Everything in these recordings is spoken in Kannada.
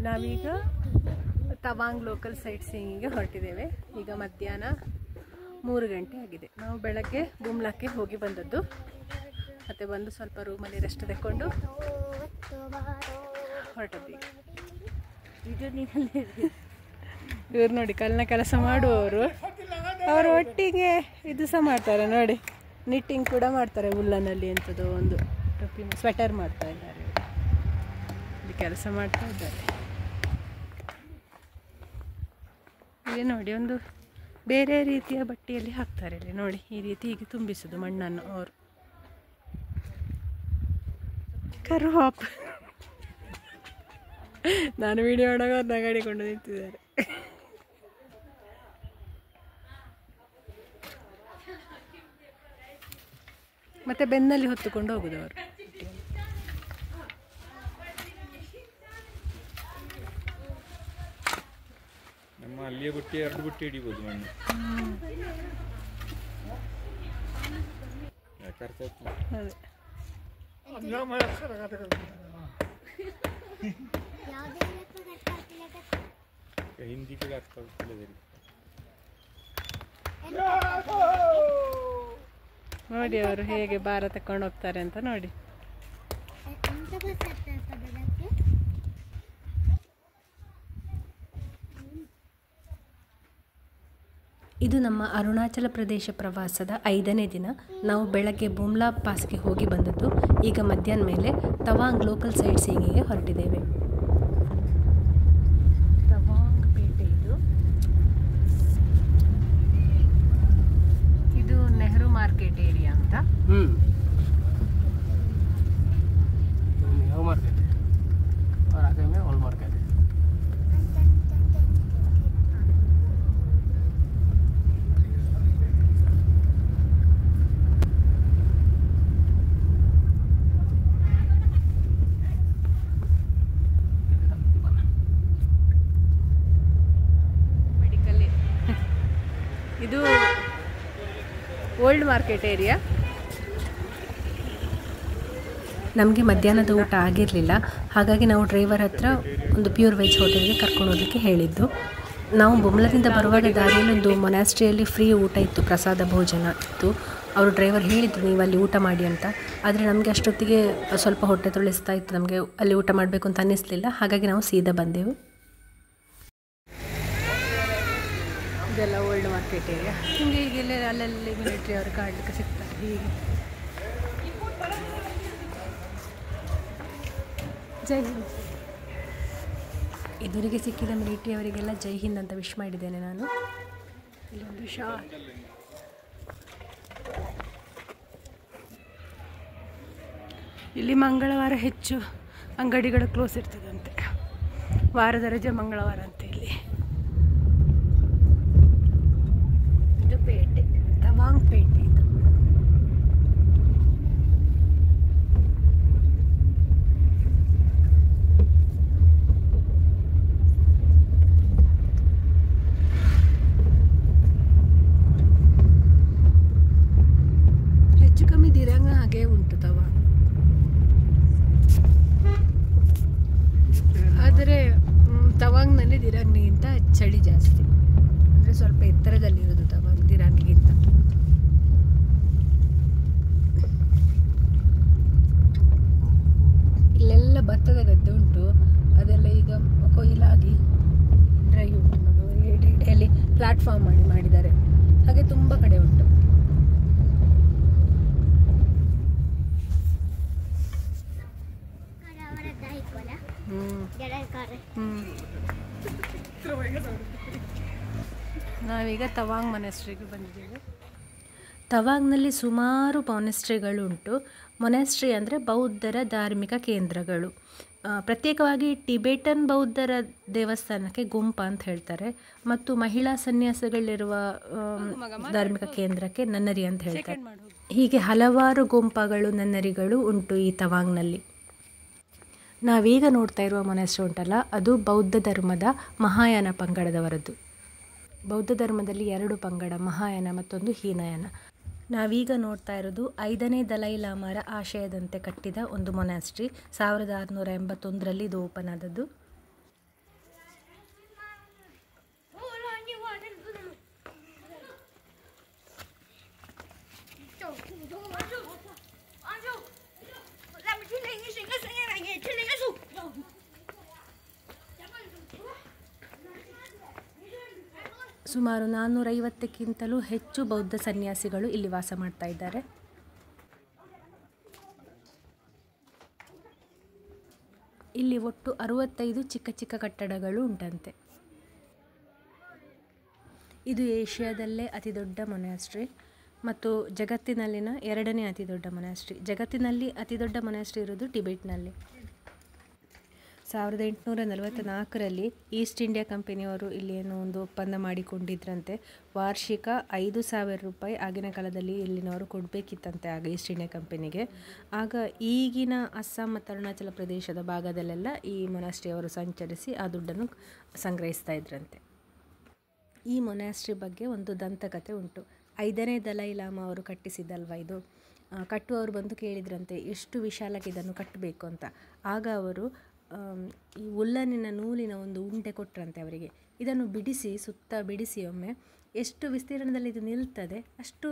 ನಾವೀಗ ತವಾಂಗ್ ಲೋಕಲ್ ಸೈಟ್ ಸೀಯಿಂಗಿಗೆ ಹೊರಟಿದ್ದೇವೆ. ಈಗ ಮಧ್ಯಾಹ್ನ 3 ಗಂಟೆ ಆಗಿದೆ. ನಾವು ಬೆಳಗ್ಗೆ ಬುಮ್ಲಾಕ್ಕೆ ಹೋಗಿ ಬಂದದ್ದು. ಮತ್ತು ಬಂದು ಸ್ವಲ್ಪ ರೂಮಲ್ಲಿ ರೆಸ್ಟ್ ತಗೊಂಡು ಹೊರಟದ್ದು. ಇವ್ರು ನೋಡಿ ಕಲ್ಲಿನ ಕೆಲಸ ಮಾಡುವವರು, ಅವರು ಒಟ್ಟಿಗೆ ಇದು ಸಹ ಮಾಡ್ತಾರೆ ನೋಡಿ, ನಿಟ್ಟಿಂಗ್ ಕೂಡ ಮಾಡ್ತಾರೆ. ಉಲ್ಲನಲ್ಲಿ ಎಂಥದ್ದು ಒಂದು ಟೊಪ್ಪಿ ಸ್ವೆಟರ್ ಮಾಡ್ತಾ ಇದ್ದಾರೆ, ಇಲ್ಲಿ ಕೆಲಸ ಮಾಡ್ತಾ ಇದ್ದಾರೆ. ಇಲ್ಲಿ ನೋಡಿ ಒಂದು ಬೇರೆ ರೀತಿಯ ಬಟ್ಟೆಯಲ್ಲಿ ಹಾಕ್ತಾರೆ ಇಲ್ಲಿ ನೋಡಿ, ಈ ರೀತಿ ಹೀಗೆ ತುಂಬಿಸುದು ಮಣ್ಣನ್ನು ಅವರು. ಕರ್ವಾಪ್ ನಾನು ವಿಡಿಯೋ ಮಾಡುವಾಗ ಅವ್ರನ್ನ ಗಾಡಿಕೊಂಡು ನಿಂತಿದ್ದಾರೆ. ಮತ್ತೆ ಬೆನ್ನಲ್ಲಿ ಹೊತ್ತುಕೊಂಡು ಹೋಗುದು ಅವರು. ನಮ್ಮ ಅಲ್ಲಿಯ ಬುಟ್ಟಿ 2 ಬುಟ್ಟಿ ಹಿಡಿಬೋದು ಮಣ್ಣು. ಹಿಂದಿ ಕೂಡ ಅರ್ಥ ಆಗ್ತಿಲ್ಲ. ನೋಡಿ ಅವರು ಹೇಗೆ ಭಾರ ತಕೊಂಡು ಹೋಗ್ತಾರೆ ಅಂತ ನೋಡಿ. ಇದು ನಮ್ಮ ಅರುಣಾಚಲ ಪ್ರದೇಶ ಪ್ರವಾಸದ 5ನೇ ದಿನ. ನಾವು ಬೆಳಗ್ಗೆ ಬುಮ್ಲಾ ಪಾಸ್ಗೆ ಹೋಗಿ ಬಂದದ್ದು. ಈಗ ಮಧ್ಯಾಹ್ನ ಮೇಲೆ ತವಾಂಗ್ ಲೋಕಲ್ ಸೈಟ್ ಸೀಯಿಂಗಿಗೆ ಹೊರಟಿದ್ದೇವೆ. ತವಾಂಗ್ ಪೇಟೆ ಇದು ನೆಹರು ಮಾರ್ಕೆಟ್ ಏರಿಯಾ ಅಂತ. नेहरू मार्केट और आगे में ऑल मार्केट है. ಮೆಡಿಕಲ್ ಇದು ಓಲ್ಡ್ ಮಾರ್ಕೆಟ್ ಏರಿಯಾ. ನಮಗೆ ಮಧ್ಯಾಹ್ನದ ಊಟ ಆಗಿರಲಿಲ್ಲ, ಹಾಗಾಗಿ ನಾವು ಡ್ರೈವರ್ ಹತ್ರ ಒಂದು ಪ್ಯೂರ್ ವೆಜ್ ಹೋಟೆಲ್ಗೆ ಕರ್ಕೊಂಡು ಹೋಗಲಿಕ್ಕೆ ಹೇಳಿದ್ದು. ನಾವು ಬುಮ್ಲಾದಿಂದ ಬರುವಾಗ ದಾರಿಯಲ್ಲಿ ಒಂದು ಮೊನಾಸ್ಟ್ರಿಯಲ್ಲಿ ಫ್ರೀ ಊಟ ಇತ್ತು, ಪ್ರಸಾದ ಭೋಜನ ಇತ್ತು. ಅವರು ಡ್ರೈವರ್ ಹೇಳಿದ್ರು ನೀವು ಅಲ್ಲಿ ಊಟ ಮಾಡಿ ಅಂತ. ಆದರೆ ನಮಗೆ ಅಷ್ಟೊತ್ತಿಗೆ ಸ್ವಲ್ಪ ಹೊಟ್ಟೆ ತೊಳಿಸ್ತಾ ಇತ್ತು, ನಮಗೆ ಅಲ್ಲಿ ಊಟ ಮಾಡಬೇಕು ಅಂತ ಅನ್ನಿಸ್ಲಿಲ್ಲ. ಹಾಗಾಗಿ ನಾವು ಸೀದಾ ಬಂದೆವು. ಇದೆಲ್ಲ ಓಲ್ಡ್ ಮಾರ್ಕೆಟ್ ಏರಿಯಾ. ಹಿಂಗೆ ಹೀಗೆಲ್ಲ ಅಲ್ಲಲ್ಲಿ ಮಿಲಿಟ್ರಿ ಅವರು ಕಾಡಲಿಕ್ಕೆ ಸಿಗ್ತಾರೆ ಹೀಗೆ. ಜೈ ಹಿಂದ್. ಎದುರಿಗೆ ಸಿಕ್ಕಿದ ಮಿಲಿಟ್ರಿ ಅವರಿಗೆಲ್ಲ ಜೈ ಹಿಂದ್ ಅಂತ ವಿಶ್ ಮಾಡಿದ್ದೇನೆ ನಾನು. ಇಲ್ಲೊಂದು ಶಾಲ್. ಇಲ್ಲಿ ಮಂಗಳವಾರ ಹೆಚ್ಚು ಅಂಗಡಿಗಳು ಕ್ಲೋಸ್ ಇರ್ತದಂತೆ, ವಾರದ ರಜೆ ಮಂಗಳವಾರ ಅಂತ. ಇಲ್ಲಿ ಇದು ಪೇಟೆ, ತವಾಂಗ್ ಪೇಟೆ. ಇದು ಹೆಚ್ಚು ಕಮ್ಮಿ ದಿರಂಗ ಹಾಗೆ ಉಂಟು ತವಾಂಗ್. ಆದರೆ ತವಾಂಗ್ನಲ್ಲಿ ದಿರಂಗಿಗಿಂತ ಚಳಿ ಜಾಸ್ತಿ, ಅಂದರೆ ಸ್ವಲ್ಪ ಎತ್ತರದಲ್ಲಿರೋದು ತವಾಂಗ್ ದಿರಂಗಿಗಿಂತ. ಇಲ್ಲೆಲ್ಲ ಭತ್ತದ ಗದ್ದೆ ಉಂಟು, ಅದೆಲ್ಲ ಈಗ ಕೊಯ್ಲಾಗಿ ಡ್ರೈ ಉಂಟು. ಅಲ್ಲಿ ಪ್ಲಾಟ್ಫಾರ್ಮ್ ಮಾಡಿದ್ದಾರೆ, ಹಾಗೆ ತುಂಬ ಕಡೆ ಉಂಟು. ನಾವೀಗ ತವಾಂಗ್ ಮೊನಾಸ್ಟ್ರಿಗೆ ಬಂದಿದ್ದೇವೆ. ತವಾಂಗ್ನಲ್ಲಿ ಸುಮಾರು ಮೊನಾಸ್ಟ್ರಿಗಳುಂಟು. ಮೊನಾಸ್ಟ್ರಿ ಅಂದರೆ ಬೌದ್ಧರ ಧಾರ್ಮಿಕ ಕೇಂದ್ರಗಳು. ಪ್ರತ್ಯೇಕವಾಗಿ ಟಿಬೆಟನ್ ಬೌದ್ಧರ ದೇವಸ್ಥಾನಕ್ಕೆ ಗುಂಪ ಅಂತ ಹೇಳ್ತಾರೆ, ಮತ್ತು ಮಹಿಳಾ ಸನ್ಯಾಸಗಳಿರುವ ಧಾರ್ಮಿಕ ಕೇಂದ್ರಕ್ಕೆ ನನ್ನರಿ ಅಂತ ಹೇಳ್ತಾರೆ. ಹೀಗೆ ಹಲವಾರು ಗುಂಪಗಳು, ನನ್ನರಿಗಳು ಉಂಟು ಈ ತವಾಂಗ್ನಲ್ಲಿ. ನಾವೀಗ ನೋಡ್ತಾ ಇರುವ ಮೊನಾಸ್ಟ್ರಿ ಉಂಟಲ್ಲ, ಅದು ಬೌದ್ಧ ಧರ್ಮದ ಮಹಾಯಾನ ಪಂಗಡದವರದ್ದು. ಬೌದ್ಧ ಧರ್ಮದಲ್ಲಿ 2 ಪಂಗಡ, ಮಹಾಯಾನ ಮತ್ತೊಂದು ಹೀನಯಾನ. ನಾವೀಗ ನೋಡ್ತಾ ಇರೋದು 5ನೇ ದಲೈ ಲಾಮಾರ ಆಶಯದಂತೆ ಕಟ್ಟಿದ ಒಂದು ಮೊನಾಸ್ಟ್ರಿ. 1681ರಲ್ಲಿ ಇದು ಓಪನ್ ಆದದ್ದು. ಸುಮಾರು 450ಕ್ಕಿಂತಲೂ ಹೆಚ್ಚು ಬೌದ್ಧ ಸನ್ಯಾಸಿಗಳು ಇಲ್ಲಿ ವಾಸ ಮಾಡ್ತಾ ಇದ್ದಾರೆ. ಇಲ್ಲಿ ಒಟ್ಟು 65 ಚಿಕ್ಕ ಚಿಕ್ಕ ಕಟ್ಟಡಗಳು ಉಂಟಂತೆ. ಇದು ಏಷ್ಯಾದಲ್ಲೇ ಅತಿ ದೊಡ್ಡ ಮೊನಾಸ್ಟ್ರಿ ಮತ್ತು ಜಗತ್ತಿನಲ್ಲಿನ 2ನೇ ಅತಿ ದೊಡ್ಡ ಮೊನಾಸ್ಟ್ರಿ. ಜಗತ್ತಿನಲ್ಲಿ ಅತಿ ದೊಡ್ಡ ಮೊನಾಸ್ಟ್ರಿ ಇರೋದು ಟಿಬೆಟ್ನಲ್ಲಿ. 1844ರಲ್ಲಿ ಈಸ್ಟ್ ಇಂಡಿಯಾ ಕಂಪನಿಯವರು ಇಲ್ಲಿ ಏನೋ ಒಂದು ಒಪ್ಪಂದ ಮಾಡಿಕೊಂಡಿದ್ರಂತೆ. ವಾರ್ಷಿಕ 5,000 ರೂಪಾಯಿ ಆಗಿನ ಕಾಲದಲ್ಲಿ ಇಲ್ಲಿನವರು ಕೊಡಬೇಕಿತ್ತಂತೆ ಆಗ ಈಸ್ಟ್ ಇಂಡಿಯಾ ಕಂಪನಿಗೆ. ಆಗ ಈಗಿನ ಅಸ್ಸಾಂ ಮತ್ತು ಅರುಣಾಚಲ ಪ್ರದೇಶದ ಭಾಗದಲ್ಲೆಲ್ಲ ಈ ಮೊನಾಸ್ಟ್ರಿಯವರು ಸಂಚರಿಸಿ ಆ ದುಡ್ಡನ್ನು ಸಂಗ್ರಹಿಸ್ತಾ ಇದ್ರಂತೆ. ಈ ಮೊನಾಸ್ಟ್ರಿ ಬಗ್ಗೆ ಒಂದು ದಂತಕಥೆ ಉಂಟು. 5ನೇ ದಲೈ ಲಾಮಾ ಅವರು ಕಟ್ಟಿಸಿದ್ದಲ್ವ ಇದು. ಕಟ್ಟುವವರು ಬಂದು ಕೇಳಿದ್ರಂತೆ ಎಷ್ಟು ವಿಶಾಲಕ್ಕೆ ಇದನ್ನು ಕಟ್ಟಬೇಕು ಅಂತ. ಆಗ ಅವರು ಈ ಉಲ್ಲನಿನ ನೂಲಿನ ಒಂದು ಉಂಡೆ ಕೊಟ್ಟರಂತೆ ಅವರಿಗೆ. ಇದನ್ನು ಬಿಡಿಸಿ ಸುತ್ತ ಬಿಡಿಸಿ ಒಮ್ಮೆ ಎಷ್ಟು ವಿಸ್ತೀರ್ಣದಲ್ಲಿ ಇದು ನಿಲ್ತದೆ ಅಷ್ಟು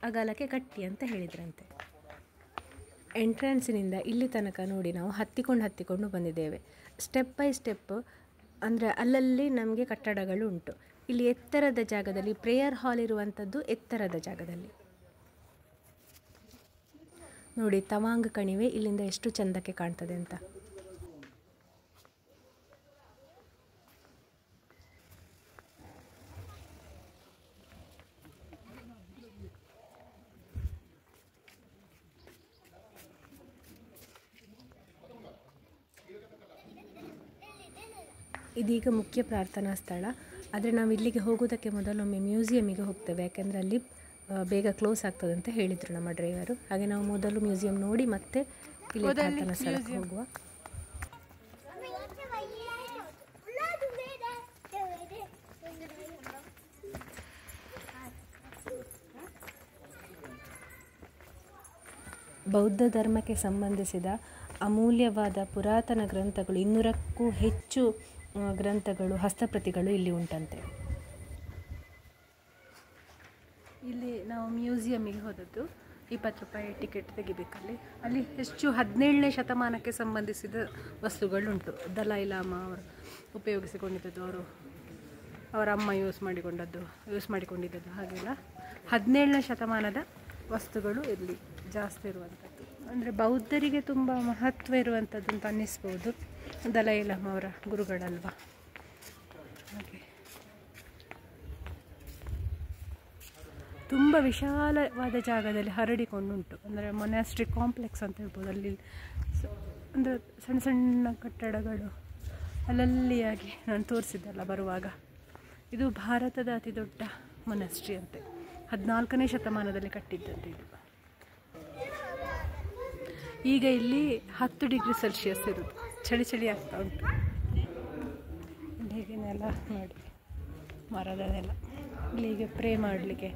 ಅಗಲಕ್ಕೆ ಕಟ್ಟಿ ಅಂತ ಹೇಳಿದ್ರಂತೆ. ಎಂಟ್ರೆನ್ಸಿನಿಂದ ಇಲ್ಲಿ ತನಕ ನೋಡಿ ನಾವು ಹತ್ತಿಕೊಂಡು ಬಂದಿದ್ದೇವೆ. ಸ್ಟೆಪ್ ಬೈ ಸ್ಟೆಪ್ ಅಂದರೆ ಅಲ್ಲಲ್ಲಿ ನಮಗೆ ಕಟ್ಟಡಗಳು ಉಂಟು. ಇಲ್ಲಿ ಎತ್ತರದ ಜಾಗದಲ್ಲಿ ಪ್ರೇಯರ್ ಹಾಲ್ ಇರುವಂಥದ್ದು ಎತ್ತರದ ಜಾಗದಲ್ಲಿ ನೋಡಿ. ತವಾಂಗ್ ಕಣಿವೆ ಇಲ್ಲಿಂದ ಎಷ್ಟು ಚಂದಕ್ಕೆ ಕಾಣ್ತದೆ ಅಂತ. ಇದೀಗ ಮುಖ್ಯ ಪ್ರಾರ್ಥನಾ ಸ್ಥಳ. ಆದರೆ ನಾವು ಇಲ್ಲಿಗೆ ಹೋಗೋದಕ್ಕೆ ಮೊದಲೊಮ್ಮೆ ಮ್ಯೂಸಿಯಮಿಗೆ ಹೋಗ್ತೇವೆ, ಯಾಕೆಂದರೆ ಅಲ್ಲಿ ಬೇಗ ಕ್ಲೋಸ್ ಆಗ್ತದೆ ಅಂತ ಹೇಳಿದರು ನಮ್ಮ ಡ್ರೈವರು. ಹಾಗೆ ನಾವು ಮೊದಲು ಮ್ಯೂಸಿಯಂ ನೋಡಿ ಮತ್ತೆ ಇಲ್ಲಿ ಪ್ರಾರ್ಥನಾ ಸ್ಥಳಕ್ಕೆ ಹೋಗುವ. ಬೌದ್ಧ ಧರ್ಮಕ್ಕೆ ಸಂಬಂಧಿಸಿದ ಅಮೂಲ್ಯವಾದ ಪುರಾತನ ಗ್ರಂಥಗಳು 200ಕ್ಕೂ ಹೆಚ್ಚು ಗ್ರಂಥಗಳು, ಹಸ್ತಪ್ರತಿಗಳು ಇಲ್ಲಿ ಉಂಟಂತೆ. ಇಲ್ಲಿ ನಾವು ಮ್ಯೂಸಿಯಮಿಗೆ ಹೋದದ್ದು. 20 ರೂಪಾಯಿ ಟಿಕೆಟ್ ತೆಗಿಬೇಕಲ್ಲಿ. ಅಲ್ಲಿ ಹೆಚ್ಚು 17ನೇ ಶತಮಾನಕ್ಕೆ ಸಂಬಂಧಿಸಿದ ವಸ್ತುಗಳುಂಟು. ದಲೈ ಲಾಮಾ ಅವರು ಉಪಯೋಗಿಸಿಕೊಂಡಿದ್ದದ್ದು, ಅವರ ಅಮ್ಮ ಯೂಸ್ ಮಾಡಿಕೊಂಡಿದ್ದದ್ದು ಹಾಗೆಲ್ಲ 17ನೇ ಶತಮಾನದ ವಸ್ತುಗಳು ಇಲ್ಲಿ ಜಾಸ್ತಿ ಇರುವಂಥದ್ದು. ಅಂದರೆ ಬೌದ್ಧರಿಗೆ ತುಂಬ ಮಹತ್ವ ಇರುವಂಥದ್ದು ಅಂತ ಅನ್ನಿಸ್ಬೋದು. ದಲೈ ಲಾಮಾ ಅವರ ಗುರುಗಳಲ್ವ. ಹಾಗೆ ತುಂಬ ವಿಶಾಲವಾದ ಜಾಗದಲ್ಲಿ ಹರಡಿಕೊಂಡುಂಟು. ಅಂದರೆ ಮೊನಾಸ್ಟ್ರಿ ಕಾಂಪ್ಲೆಕ್ಸ್ ಅಂತ ಹೇಳ್ಬೋದು. ಅಲ್ಲಿ ಅಂದರೆ ಸಣ್ಣ ಸಣ್ಣ ಕಟ್ಟಡಗಳು ಅಲ್ಲಲ್ಲಿಯಾಗಿ ನಾನು ತೋರಿಸಿದ್ದಲ್ಲ ಬರುವಾಗ. ಇದು ಭಾರತದ ಅತಿ ದೊಡ್ಡ ಮೊನಾಸ್ಟ್ರಿ ಅಂತೆ. 14ನೇ ಶತಮಾನದಲ್ಲಿ ಕಟ್ಟಿದ್ದಂತೆ ಇದು. ಈಗ ಇಲ್ಲಿ 10 ಡಿಗ್ರಿ ಸೆಲ್ಸಿಯಸ್ ಇರೋದು. ಚಳಿ ಆಗ್ತಾ ಉಂಟು. ಹೇಗೆ ನೆಲ ನೋಡಿ, ಮರದ ನೆಲ. ಇಲ್ಲಿಗೆ ಪ್ರೇ ಮಾಡಲಿಕ್ಕೆ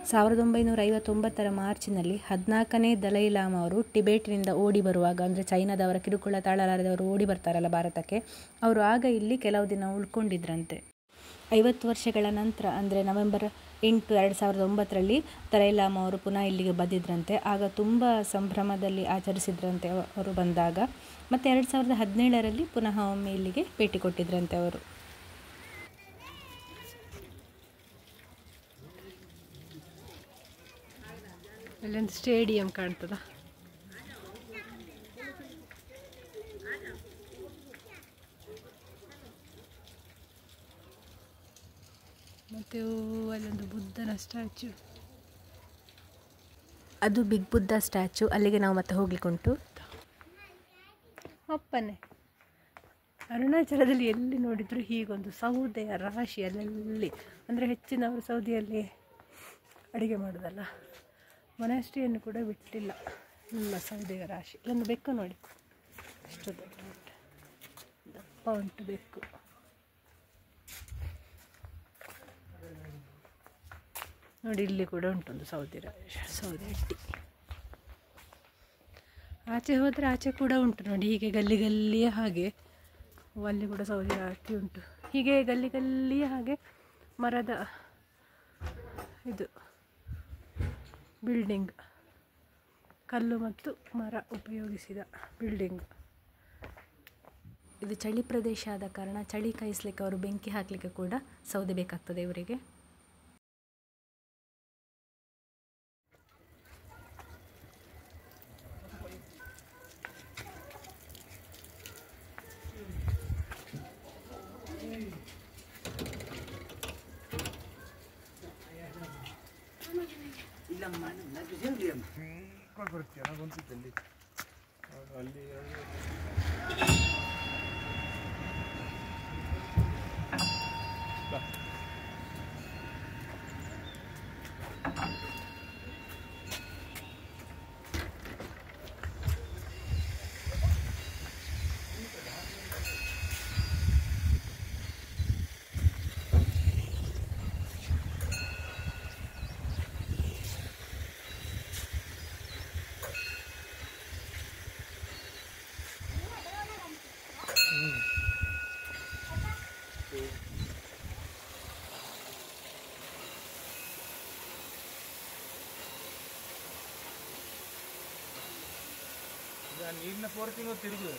1959 ಮಾರ್ಚಿನಲ್ಲಿ 14ನೇ ದಲೈ ಲಾಮಾ ಅವರು ಟಿಬೇಟ್ನಿಂದ ಓಡಿ ಬರುವಾಗ, ಅಂದರೆ ಚೈನಾದವರ ಕಿರುಕುಳ ತಾಳಲಾರದವರು ಓಡಿ ಬರ್ತಾರಲ್ಲ ಭಾರತಕ್ಕೆ, ಅವರು ಆಗ ಇಲ್ಲಿ ಕೆಲವು ದಿನ ಉಳ್ಕೊಂಡಿದ್ರಂತೆ. 50 ವರ್ಷಗಳ ನಂತರ ಅಂದರೆ ನವೆಂಬರ್ 8, 2009ರಲ್ಲಿ ದಲೈ ಲಾಮಾ ಅವರು ಪುನಃ ಇಲ್ಲಿಗೆ ಬಂದಿದ್ರಂತೆ. ಆಗ ತುಂಬ ಸಂಭ್ರಮದಲ್ಲಿ ಆಚರಿಸಿದ್ರಂತೆ ಅವರು ಬಂದಾಗ. ಮತ್ತು 2017ರಲ್ಲಿ ಪುನಃ ಒಮ್ಮೆ ಇಲ್ಲಿಗೆ ಭೇಟಿ ಕೊಟ್ಟಿದ್ರಂತೆ ಅವರು. ಅಲ್ಲೊಂದು ಸ್ಟೇಡಿಯಂ ಕಾಣ್ತದ. ಮತ್ತು ಅಲ್ಲೊಂದು ಬುದ್ಧನ ಸ್ಟ್ಯಾಚ್ಯೂ, ಅದು ಬಿಗ್ ಬುದ್ಧ ಸ್ಟ್ಯಾಚ್ಯೂ. ಅಲ್ಲಿಗೆ ನಾವು ಮತ್ತೆ ಹೋಗ್ಲಿಕ್ಕುಂಟು. ಅಪ್ಪನೇ ಅರುಣಾಚಲದಲ್ಲಿ ಎಲ್ಲಿ ನೋಡಿದ್ರು ಹೀಗೊಂದು ಸೌದೆಯ ರಾಶಿ ಅಲ್ಲಲ್ಲಿ. ಅಂದರೆ ಹೆಚ್ಚಿನವರು ಸೌದಿಯಲ್ಲಿ ಅಡುಗೆ ಮಾಡೋದಲ್ಲ. ಮೊನಾಸ್ಟ್ರಿಯನ್ನು ಕೂಡ ಬಿಟ್ಟಿಲ್ಲ. ಎಲ್ಲ ಸೌದೆಯ ರಾಶಿ. ಇಲ್ಲೊಂದು ಬೆಕ್ಕು ನೋಡಿ, ಎಷ್ಟು ದಪ್ಪ ಉಂಟು ಬೆಕ್ಕು. ನೋಡಿ ಇಲ್ಲಿ ಕೂಡ ಉಂಟೊಂದು ಸೌದೆ ಅಟ್ಟಿ. ಆಚೆ ಹೋದರೆ ಆಚೆ ಕೂಡ ಉಂಟು ನೋಡಿ, ಹೀಗೆ ಗಲ್ಲಿಯ ಹಾಗೆ. ಅಲ್ಲಿ ಕೂಡ ಸೌದೆ ಅಟ್ಟಿ ಉಂಟು. ಹೀಗೆ ಗಲ್ಲಿಯ ಹಾಗೆ ಮರದ ಇದು ಬಿಲ್ಡಿಂಗ್ ಕಲ್ಲು ಮತ್ತು ಮರ ಉಪಯೋಗಿಸಿದ ಬಿಲ್ಡಿಂಗ್. ಇದು ಚಳಿ ಪ್ರದೇಶ ಆದ ಕಾರಣ ಚಳಿ ಕಾಯಿಸ್ಲಿಕ್ಕೆ ಅವರು ಬೆಂಕಿ ಹಾಕಲಿಕ್ಕೆ ಕೂಡ ಸೌದೆ ಬೇಕಾಗ್ತದೆ ಇವರಿಗೆ. ನೀರಿನ 4 ತಿಂಗಳು ತಿರುಗು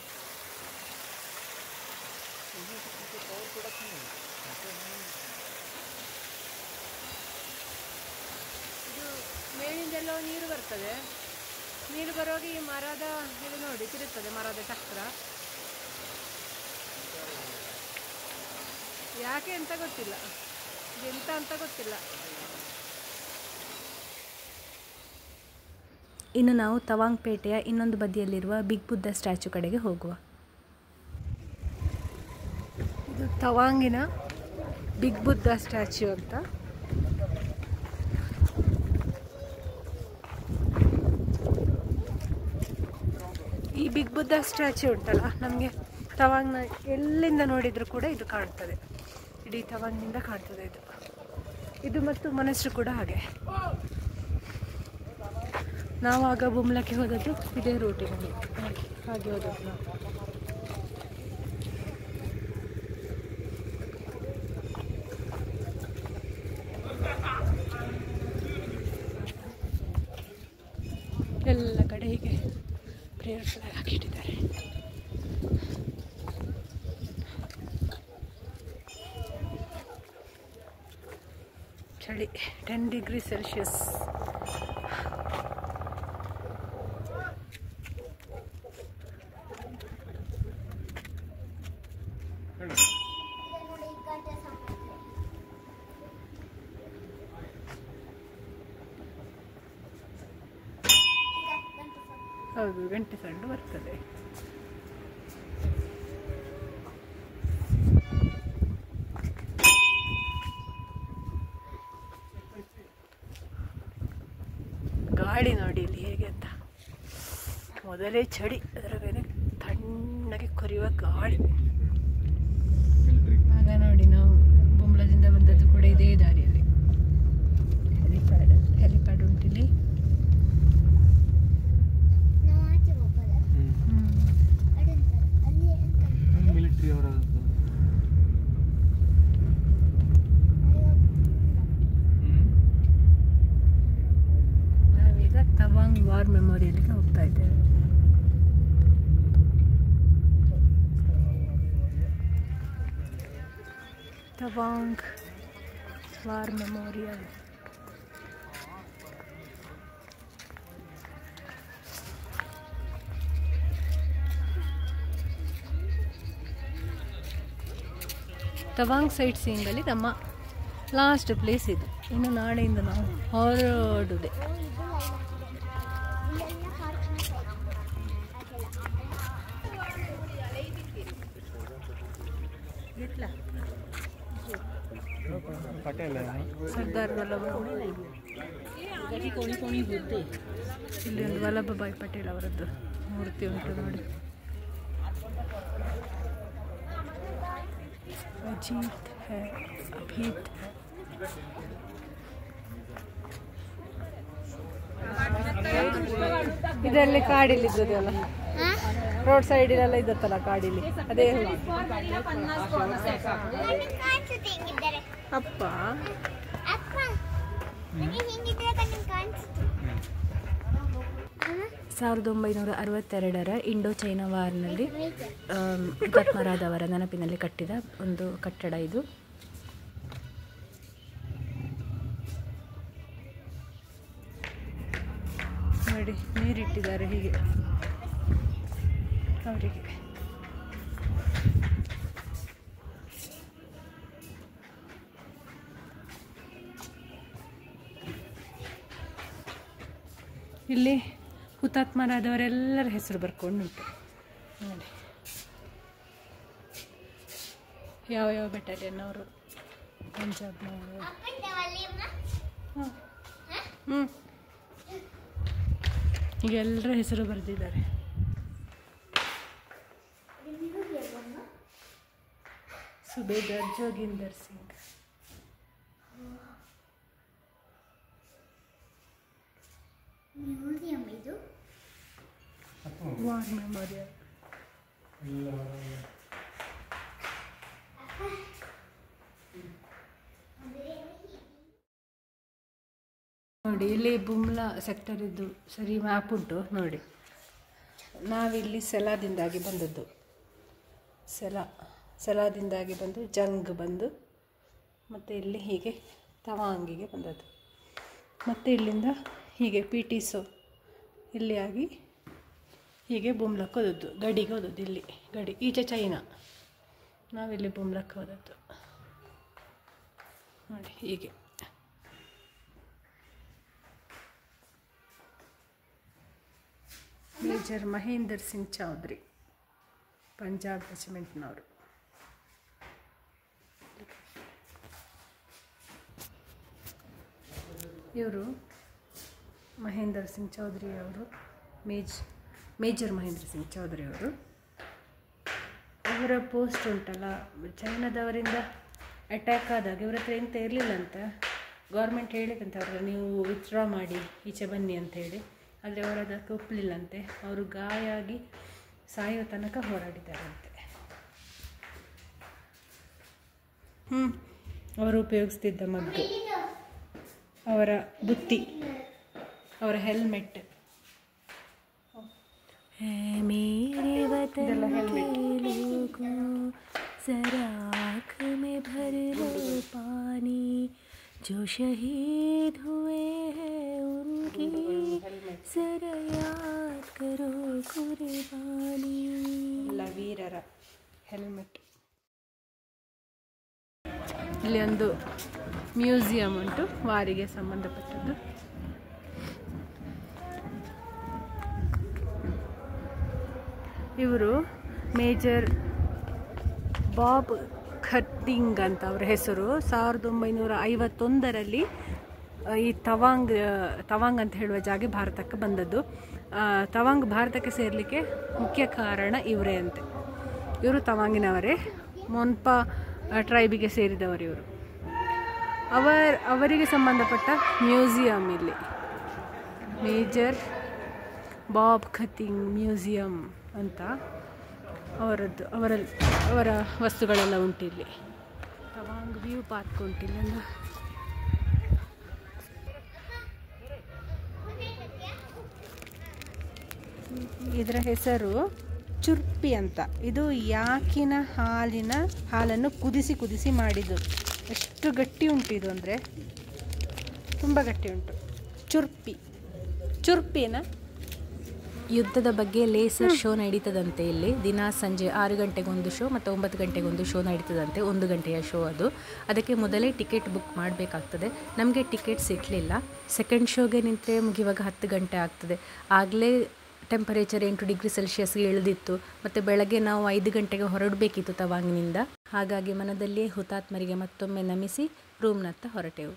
ಇದು ಮೇಲಿಂದೆಲ್ಲೋ ನೀರು ಬರ್ತದೆ. ನೀರು ಬರುವಾಗ ಈ ಮರದ ಇದು ನೋಡಿ ತಿರುಗ್ತದೆ, ಮರದ ಚಕ್ರ. ಯಾಕೆ ಅಂತ ಗೊತ್ತಿಲ್ಲ, ಎಂತ ಅಂತ ಗೊತ್ತಿಲ್ಲ. ಇನ್ನು ನಾವು ತವಾಂಗ್ ಪೇಟೆಯ ಇನ್ನೊಂದು ಬದಿಯಲ್ಲಿರುವ ಬಿಗ್ ಬುದ್ಧ ಸ್ಟ್ಯಾಚು ಕಡೆಗೆ ಹೋಗುವ. ಇದು ತವಾಂಗಿನ ಬಿಗ್ ಬುದ್ಧ ಸ್ಟ್ಯಾಚ್ಯೂ ಅಂತ. ಈ ಬಿಗ್ ಬುದ್ಧ ಸ್ಟ್ಯಾಚ್ಯೂ ಉಂಟಲ್ಲ, ನಮಗೆ ತವಾಂಗ್ನ ಎಲ್ಲಿಂದ ನೋಡಿದರೂ ಕೂಡ ಇದು ಕಾಣ್ತದೆ. ಇಡೀ ತವಾಂಗ್ನಿಂದ ಕಾಣ್ತದೆ ಇದು ಮತ್ತು ಮೊನೆಸ್ಟ್ರಿ ಕೂಡ ಹಾಗೆ. ನಾವು ಆಗ ಬುಮ್ಲಾಕ್ಕೆ ಹೋದದ್ದು ಇದೇ ರೂಟಿನಲ್ಲಿ, ಹಾಗೆ ಹೋದದ್ದು ನಾವು. ಎಲ್ಲ ಕಡೆ ಹೀಗೆ ಪ್ರೇಯರ್ ಫ್ಲಾಗ್ ಹಾಕಿಟ್ಟಿದ್ದಾರೆ. ಚಳಿ 10 ಡಿಗ್ರಿ ಸೆಲ್ಸಿಯಸ್. ಹೌದು, ಗಂಟೆ ಸೌಂಡ್ ಬರ್ತದೆ. ಗಾಳಿ ನೋಡಿ ಇಲ್ಲಿ ಹೇಗೆ ಅಂತ. ಮೊದಲೇ ಚಳಿ, ಅದರ ಮೇಲೆ ತಣ್ಣಗೆ ಕೊರೆಯುವ ಗಾಳಿ. ಆಗ ನೋಡಿ ನಾವು ಬೊಂಬ್ಲಾದಿಂದ ಬಂದದ್ದು ಕೂಡ ಇದೇ ದಾರಿಯಲ್ಲಿ. ಹೆಲಿಪ್ಯಾಡ್ ಉಂಟಿಲ್ಲಿ. ಮಿಲಿಟರಿ ಅವರದ್ದು. ನಾವೀಗ ತವಾಂಗ್ ವಾರ್ ಮೆಮೋರಿಯಲ್ಗೆ ಹೋಗ್ತಾ ಇದ್ದೇವೆ. Tawang war memorial. Tawang site ಸೀಯಿಂಗಲ್ಲಿ ನಮ್ಮ ಲಾಸ್ಟ್ ಪ್ಲೇಸ್ ಇದು. ಇನ್ನು ನಾಳೆಯಿಂದ ನಾವು ಹೊರಡುದೆ. ಸರ್ದಾರ್ ವಲ್ಲಭಭಾಯಿ, ಇಲ್ಲಿ ಒಂದು ವಲ್ಲಭಭಾಯಿ ಪಟೇಲ್ ಅವರದ್ದು ಮೂರ್ತಿ ಉಂಟು ನೋಡಿ. ಅಜಿತ್ ಹೈ ಅಭಿತ್. ಇದರಲ್ಲಿ ಕಾಡಿಲಿದ್ದದೆ ಅಲ್ಲ, ರೋಡ್ ಸೈಡಿಲೆಲ್ಲ ಇದ್ದತ್ತಲ್ಲ ಕಾಡಿಲಿ, ಅದೇ ಅಪ್ಪ. ಅಪ್ಪ 1962 ಇಂಡೋ ಚೈನಾ ವಾರ್ನಲ್ಲಿ ಹುತಾತ್ಮರಾದವರ ನೆನಪಿನಲ್ಲಿ ಕಟ್ಟಿದ ಒಂದು ಕಟ್ಟಡ ಇದು. ನೋಡಿ ನೀರಿಟ್ಟಿದ್ದಾರೆ ಹೀಗೆ ಅವರಿಗೆ. ಇಲ್ಲಿ ಹುತಾತ್ಮರಾದವರೆಲ್ಲರ ಹೆಸರು ಬರ್ಕೊಂಡುಂಟು ನೋಡಿ. ಯಾವ ಬೆಟಾಲಿಯನ್ ಅವರು, ಪಂಜಾಬ್ನವರು. ಈಗ ಎಲ್ಲರ ಹೆಸರು ಬರೆದಿದ್ದಾರೆ. ಸುಬೇದಾರ್ ಜೋಗಿಂದರ್ ಸಿಂಗ್, ವಾರ್ ಮೆಮೋರಿಯಲ್. ನೋಡಿ ಇಲ್ಲಿ ಬುಮ್ಲಾ ಸೆಕ್ಟರ್ ಇದ್ದು ಸರಿ ಮ್ಯಾಪ್ ಉಂಟು ನೋಡಿ. ನಾವಿಲ್ಲಿ ಸೆಲಾದಿಂದಾಗಿ ಬಂದದ್ದು, ಸೆಲಾದಿಂದಾಗಿ ಬಂದು ಜಂಗ್ ಬಂದು ಮತ್ತು ಇಲ್ಲಿ ಹೀಗೆ ತವಾಂಗಿಗೆ ಬಂದದ್ದು. ಮತ್ತು ಇಲ್ಲಿಂದ ಹೀಗೆ ಪಿಟಿಸೋ ಇಲ್ಲಿ ಆಗಿ ಹೀಗೆ ಬುಮ್ಲಕ್ಕೆ ಹೋದದ್ದು, ಗಡಿಗೆ ಹೋದದ್ದು. ಇಲ್ಲಿ ಗಡಿ ಈಚೆ ಚೈನಾ, ನಾವಿಲ್ಲಿ ಬುಮ್ಲಕ್ಕೆ ಹೋದದ್ದು ನೋಡಿ ಹೀಗೆ. ಮೇಜರ್ ಮಹೇಂದರ್ ಸಿಂಗ್ ಚೌಧರಿ, ಪಂಜಾಬ್ ರೆಜಿಮೆಂಟ್ನವರು. ಇವರು ಮಹೇಂದರ್ ಸಿಂಗ್ ಚೌಧರಿ ಅವರು, ಮೇಜರ್ ಮಹೇಂದ್ರ ಸಿಂಗ್ ಚೌಧರಿ ಅವರು. ಅವರ ಪೋಸ್ಟ್ ಉಂಟಲ್ಲ, ಚೈನಾದವರಿಂದ ಅಟ್ಯಾಕ್ ಆದಾಗ ಇವ್ರ ಹತ್ರ ಎಂತ ಇರಲಿಲ್ಲ ಅಂತ ಗೌರ್ಮೆಂಟ್ ಹೇಳಿದಂತೆ ಅವ್ರಿಗೆ, ನೀವು ವಿತ್ಡ್ರಾ ಮಾಡಿ ಈಚೆ ಬನ್ನಿ ಅಂತ ಹೇಳಿ. ಆದರೆ ಅವರು ಅದಕ್ಕೆ ಒಪ್ಪಲಿಲ್ಲಂತೆ. ಅವರು ಗಾಯ ಆಗಿ ಸಾಯೋ ತನಕ ಹೋರಾಡಿದ್ದಾರಂತೆ. ಅವರು ಉಪಯೋಗಿಸ್ತಿದ್ದ ಮಗ್ಗು, ಅವರ ಬುತ್ತಿ, ಅವರ ಹೆಲ್ಮೆಟ್, ಇದೆಲ್ಲ ಹೆಲ್ಮೆಟ್. जो शहीद हुए हैं उनकी जरा याद करो कुर्बानी. ವೀರರ ಹೆಲ್ಮೆಟ್. ಇಲ್ಲಿ ಒಂದು ಮ್ಯೂಸಿಯಂ ಉಂಟು ವಾರಿಗೆ ಸಂಬಂಧಪಟ್ಟದ್ದು. ಇವರು ಮೇಜರ್ ಬಾಬ್ ಖಟ್ಟಿಂಗ್ ಅಂತ ಅವರ ಹೆಸರು. 1951ರಲ್ಲಿ ಈ ತವಾಂಗ್ ಅಂತ ಹೇಳುವ ಜಾಗ ಭಾರತಕ್ಕೆ ಬಂದದ್ದು. ತವಾಂಗ್ ಭಾರತಕ್ಕೆ ಸೇರಲಿಕ್ಕೆ ಮುಖ್ಯ ಕಾರಣ ಇವರೇ ಅಂತೆ. ಇವರು ತವಾಂಗಿನವರೇ, ಮೊನ್ಪಾ ಟ್ರೈಬಿಗೆ ಸೇರಿದವರು ಇವರು. ಅವರಿಗೆ ಸಂಬಂಧಪಟ್ಟ ಮ್ಯೂಸಿಯಂ ಇಲ್ಲಿ, ಮೇಜರ್ ಬಾಬ್ ಖಟ್ಟಿಂಗ್ ಮ್ಯೂಸಿಯಂ ಅಂತ ಅವರ ವಸ್ತುಗಳೆಲ್ಲ ಉಂಟಿಲ್ಲಿ. ತವಾಂಗ್ ವ್ಯೂ ಪಾರ್ಕ್ ಉಂಟಿಲ್ಲ. ಇದರ ಹೆಸರು ಚುರ್ಪಿ ಅಂತ. ಇದು ಯಾಕಿನ ಹಾಲನ್ನು ಕುದಿಸಿ ಮಾಡಿದ್ದು. ಎಷ್ಟು ಗಟ್ಟಿ ಉಂಟು ಇದು ಅಂದರೆ ತುಂಬ ಗಟ್ಟಿ ಉಂಟು. ಚುರ್ಪಿನ ಯುದ್ಧದ ಬಗ್ಗೆ ಲೇಸರ್ ಶೋ ನಡೀತದಂತೆ ಇಲ್ಲಿ. ದಿನ ಸಂಜೆ 6 ಗಂಟೆಗೊಂದು ಶೋ ಮತ್ತು 9 ಗಂಟೆಗೊಂದು ಶೋ ನಡೀತದಂತೆ. 1 ಗಂಟೆಯ ಶೋ ಅದು. ಅದಕ್ಕೆ ಮೊದಲೇ ಟಿಕೆಟ್ ಬುಕ್ ಮಾಡಬೇಕಾಗ್ತದೆ. ನಮಗೆ ಟಿಕೆಟ್ ಸಿಗಲಿಲ್ಲ. ಸೆಕೆಂಡ್ ಶೋಗೆ ನಿಂತರೆ ಮುಗಿಯುವಾಗ 10 ಗಂಟೆ ಆಗ್ತದೆ. ಆಗಲೇ ಟೆಂಪರೇಚರ್ 8 ಡಿಗ್ರಿ ಸೆಲ್ಸಿಯಸ್ಗೆ ಇಳಿದಿತ್ತು. ಮತ್ತು ಬೆಳಗ್ಗೆ ನಾವು 5 ಗಂಟೆಗೆ ಹೊರಡಬೇಕಿತ್ತು ತವಾಂಗಿನಿಂದ. ಹಾಗಾಗಿ ಮನದಲ್ಲಿಯೇ ಹುತಾತ್ಮರಿಗೆ ಮತ್ತೊಮ್ಮೆ ನಮಿಸಿ ರೂಮ್ನತ್ತ ಹೊರಟೆವು.